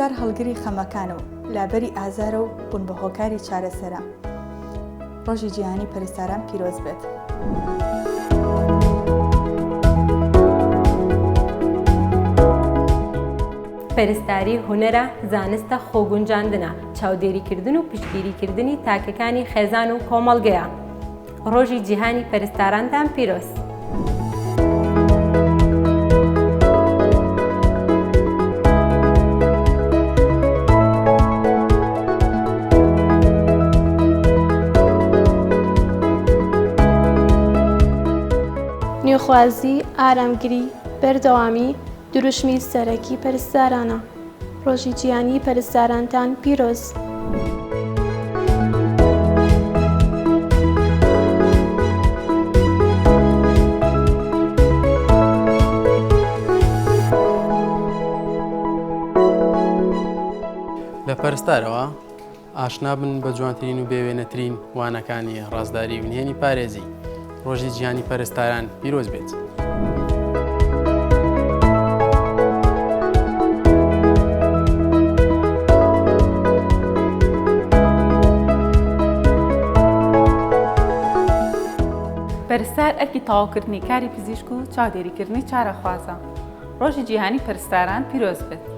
پەرستار هەڵگری خەمەکانە و لابەری ئازارە و بوونبەهۆکاری چارەسەرە. ڕۆژی جیهانی پەرستاران پیرۆز بێت. پەرستاری هونەرە، زانستە خۆگونجاندنە، چاودێریکردن و پشتگیریکردنی تاکەکانی خێزان و کۆمەڵگەیە. ڕۆژی جیهانی پەرستارانتان پیرۆز. نوێخوازی، ئارامگری، بەردەوامی دروشمی سەرەکی پەرستارانە. ڕۆژی جیهانی پەرستارانتان پیرۆز. لە پەرستارەوە ئاشنا بن بە جوانترین و بێوێنەترین وانەکانی ڕازداری و نهێنی پارێزی. ڕۆژی جیهانی پەرستاران پیرۆز بێت. پەرستار ئەرکی تەواوکردنی کاری پزیشک و چاودێریکردنی چارەخوازە. ڕۆژی جیهانی پەرستاران پیرۆز بێت.